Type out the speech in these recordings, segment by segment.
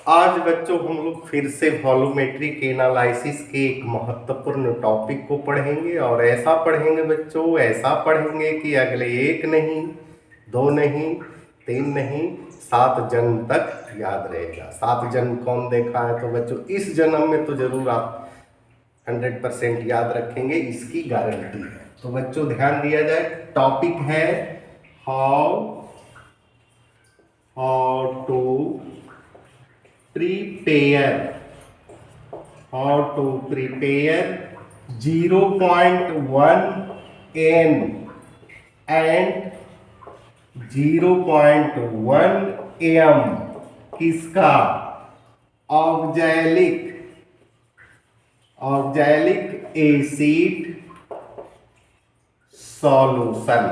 आज बच्चों हम लोग फिर से वॉल्यूमेट्रिक एनालिसिस के एक महत्वपूर्ण टॉपिक को पढ़ेंगे और ऐसा पढ़ेंगे बच्चों, ऐसा पढ़ेंगे कि अगले एक नहीं, दो नहीं, तीन नहीं, 7 जन्म तक याद रहेगा। 7 जन्म कौन देखा है? तो बच्चों इस जन्म में तो जरूर आप 100% याद रखेंगे, इसकी गारंटी है। तो बच्चों ध्यान दिया जाए, टॉपिक है how to prepare 0.1 n and 0.1 m किसका? Oxalic acid solution.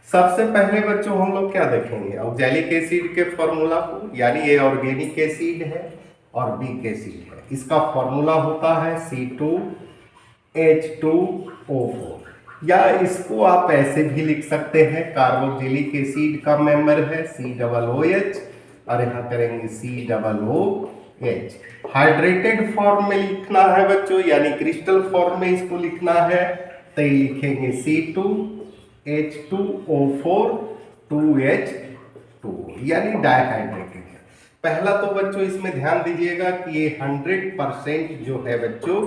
सबसे पहले बच्चों हम लोग क्या देखेंगे? ऑक्जेलिक एसिड के फॉर्मूला को, यानी ये ऑर्गेनिक एसिड है और वीक एसिड है। इसका फॉर्मूला होता है C2H2O4, या इसको आप ऐसे भी लिख सकते हैं, कार्बोक्सिलिक एसिड का मेंबर है COOH और यहाँ करेंगे COOH। हाइड्रेटेड फॉर्म में लिखना है बच्चों, यानी क्रिस्टल फॉर्म में इसको लिखना है, तो ये लिखेंगे C2H2O4 2H2, यानी डाइहाइड्रेटेड है। पहला तो बच्चों इसमें ध्यान दीजिएगा कि ये 100% जो है बच्चों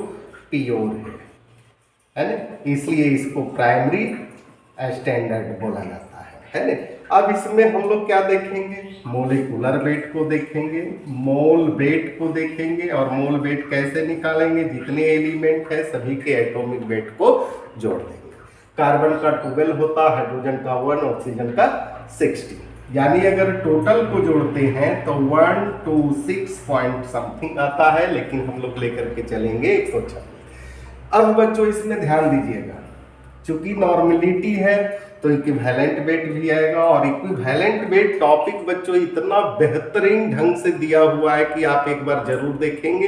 प्योर है ना, इसलिए इसको प्राइमरी स्टैंडर्ड बोला जाता है ना। अब इसमें हम लोग क्या देखेंगे? मोलिकुलर वेट को देखेंगे, मोल वेट को देखेंगे, और मोल वेट कैसे निकालेंगे? जितने एलिमेंट है सभी के एटॉमिक वेट को जोड़ देंगे। कार्बन का 12 होता, हाइड्रोजन का 1, ऑक्सीजन का 60, यानी अगर टोटल को जोड़ते हैं तो 126 पॉइंट समथिंग आता है, लेकिन हम लोग लेकर के चलेंगे 126। अब बच्चों इसमें ध्यान दीजिएगा, चूंकि नॉर्मेलिटी है तो इक्विवेलेंट वेट भी आएगा, और इक्विवेलेंट वेट टॉपिक बच्चों इतना बेहतरीन ढंग से दिया हुआ है कि आप एक बार जरूर देखेंगे,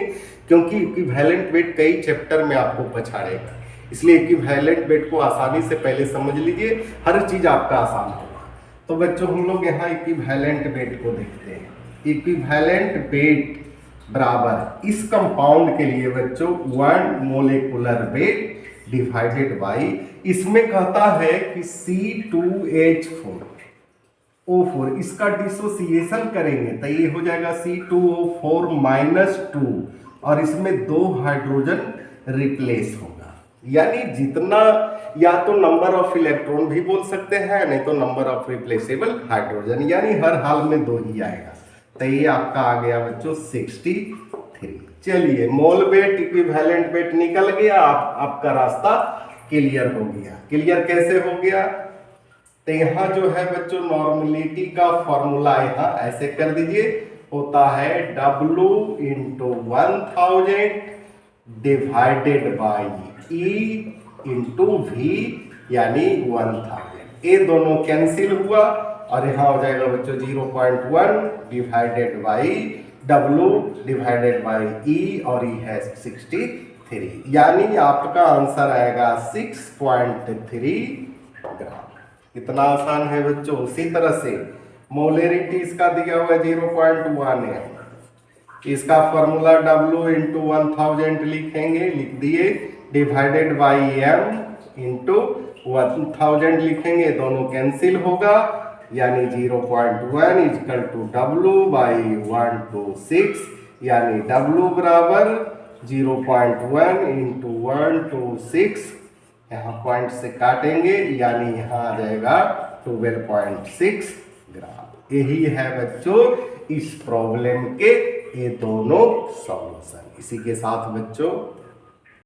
क्योंकि इक्विवेलेंट वेट कई चैप्टर में आपको पछाड़ेगा। इसलिए इक्विवेलेंट वेट को आसानी से पहले समझ लीजिए, हर चीज आपका आसान होगा। तो बच्चों हम लोग यहाँ इक्विवेलेंट वेट को देखते हैं। इक्विवेलेंट वेट बराबर इस कंपाउंड के लिए बच्चों 1 मोलिकुलर वेट डिवाइडेड बाई, इसमें कहता है कि C2H4O4, इसका डिसोसिएशन करेंगे तो ये हो जाएगा C2O4-2, और इसमें 2 हाइड्रोजन रिप्लेस होगा, यानी जितना, या तो नंबर ऑफ इलेक्ट्रॉन भी बोल सकते हैं, नहीं तो नंबर ऑफ रिप्लेसेबल हाइड्रोजन, यानी हर हाल में 2 ही आएगा। तो ये आपका आ गया बच्चों 63। चलिए, मोल वेट इक्विवेलेंट वेट निकल गया, आपका रास्ता क्लियर हो गया। क्लियर कैसे हो गया? तो यहाँ जो है बच्चों नॉर्मलिटी का फॉर्मूला यहाँ ऐसे कर दीजिए, होता है W × 1000 divided by E × V, यानी 1000। ये दोनों कैंसिल हुआ और यहाँ हो जाएगा बच्चों 0.1 divided by W divided by E, और E है 63, यानी आपका आंसर आएगा 6.3 ग्राम। कितना आसान है बच्चों। उसी तरह से मोलेरिटी इसका दिया हुआ 0.1 है, इसका फॉर्मूला W × 1000 लिखेंगे, लिख दिए, डिवाइडेड बाई M × 1000 लिखेंगे, दोनों कैंसिल होगा, यानी 0.1 = W / 126, यानी W बराबर 0.1 × 126, यहाँ पॉइंट से काटेंगे, यानी यहाँ आ जाएगा 12.6 ग्राम। यही है बच्चों इस प्रॉब्लम के ये दोनों सॉल्यूशन। इसी के साथ बच्चों